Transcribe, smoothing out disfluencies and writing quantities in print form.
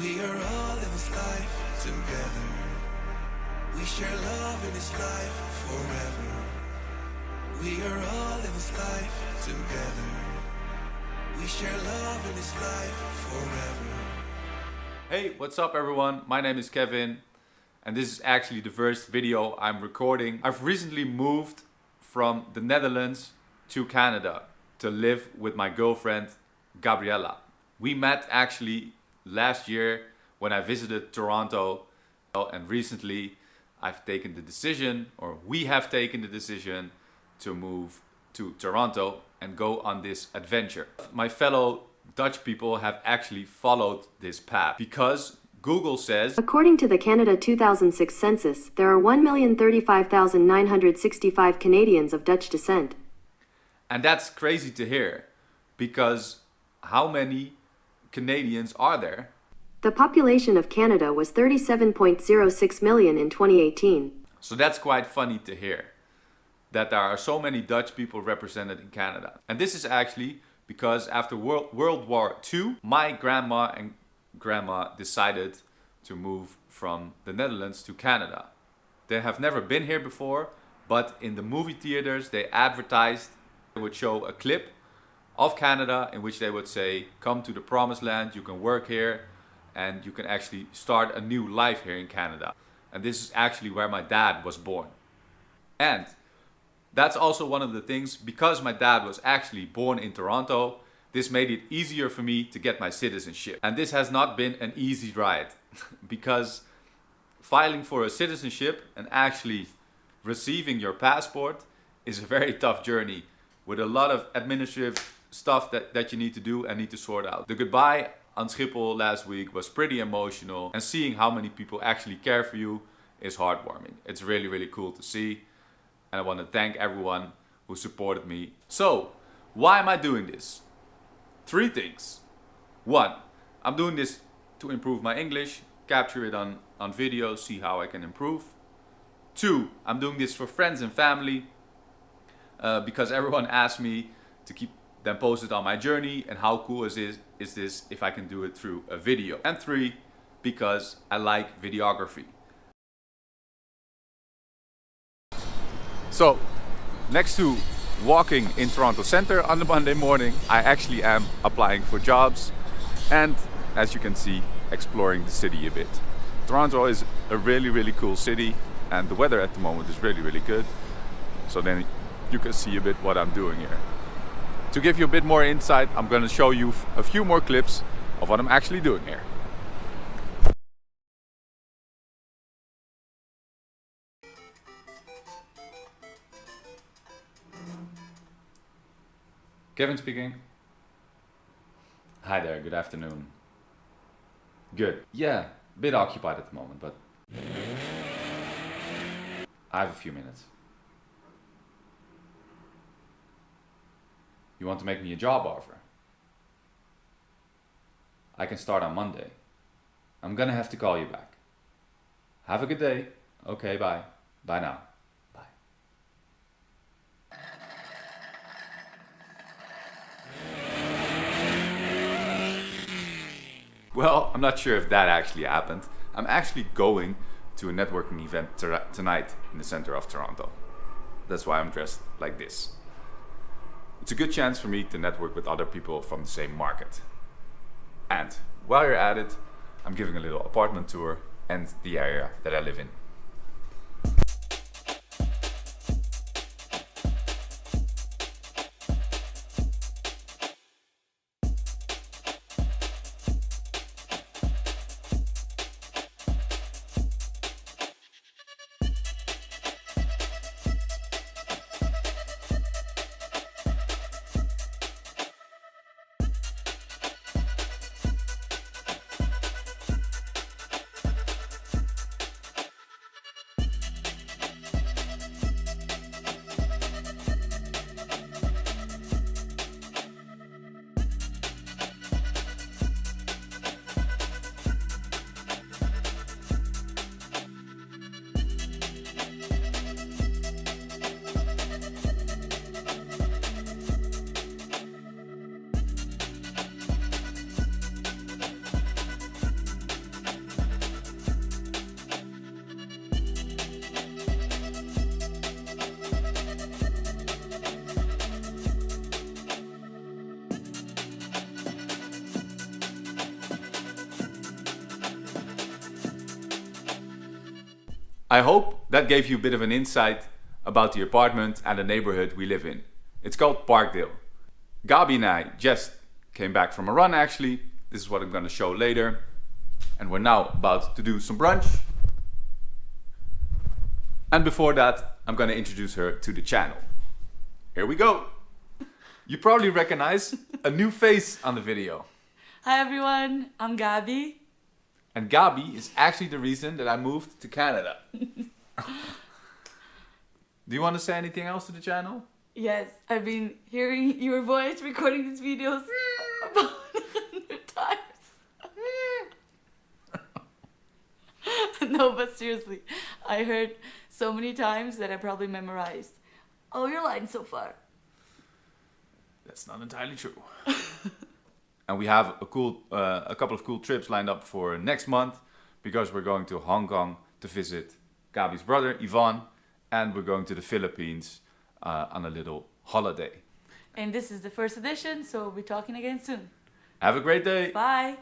We are all in this life together. We share love in this life forever. We are all in this life together. We share love in this life forever. Hey, what's up everyone? My name is Kevin and this is actually the first video I'm recording. I've recently moved from the Netherlands to Canada to live with my girlfriend Gabriella. We met actually last year when I visited Toronto, and recently I've taken the decision, or we have taken the decision, to move to Toronto and go on this adventure. My fellow Dutch people have actually followed this path because Google says, according to the Canada 2006 census, there are 1,035,965 Canadians of Dutch descent. And that's crazy to hear, because how many Canadians are there? The population of Canada was 37.06 million in 2018. So that's quite funny to hear, that there are so many Dutch people represented in Canada. And this is actually because after World War II, my grandma and grandma decided to move from the Netherlands to Canada. They have never been here before, but in the movie theaters they advertised, they would show a clip of Canada in which they would say, come to the promised land, you can work here and you can actually start a new life here in Canada. And this is actually where my dad was born. And that's also one of the things, because my dad was actually born in Toronto, this made it easier for me to get my citizenship. And this has not been an easy ride because filing for a citizenship and actually receiving your passport is a very tough journey with a lot of administrative stuff that you need to do and need to sort out. The goodbye on Schiphol last week was pretty emotional, and seeing how many people actually care for you is heartwarming. It's really, really cool to see. And I want to thank everyone who supported me. So, why am I doing this? 3 things. 1, I'm doing this to improve my English, capture it on video, see how I can improve. 2, I'm doing this for friends and family, because everyone asked me to keep them posted on my journey, and how cool is this if I can do it through a video. And 3, because I like videography. So, next to walking in Toronto Centre on the Monday morning, I actually am applying for jobs and, as you can see, exploring the city a bit. Toronto is a really, really cool city and the weather at the moment is really, really good. So then you can see a bit what I'm doing here. To give you a bit more insight, I'm going to show you a few more clips of what I'm actually doing here. Kevin speaking. Hi there, good afternoon. Good. Yeah, a bit occupied at the moment, but I have a few minutes. You want to make me a job offer? I can start on Monday. I'm gonna have to call you back. Have a good day. Okay, bye. Bye now. Bye. Well, I'm not sure if that actually happened. I'm actually going to a networking event tonight in the center of Toronto. That's why I'm dressed like this. It's a good chance for me to network with other people from the same market. And while you're at it, I'm giving a little apartment tour and the area that I live in. I hope that gave you a bit of an insight about the apartment and the neighborhood we live in. It's called Parkdale. Gabi and I just came back from a run actually. This is what I'm going to show later. And we're now about to do some brunch. And before that, I'm going to introduce her to the channel. Here we go. You probably recognize a new face on the video. Hi everyone, I'm Gabi. And Gabi is actually the reason that I moved to Canada. Do you want to say anything else to the channel? Yes, I've been hearing your voice recording these videos about 100 times. No, but seriously, I heard so many times that I probably memorized all your lines so far. That's not entirely true. And we have a couple of cool trips lined up for next month because we're going to Hong Kong to visit Gabi's brother, Ivan, and we're going to the Philippines on a little holiday. And this is the first edition, so we'll be talking again soon. Have a great day. Bye.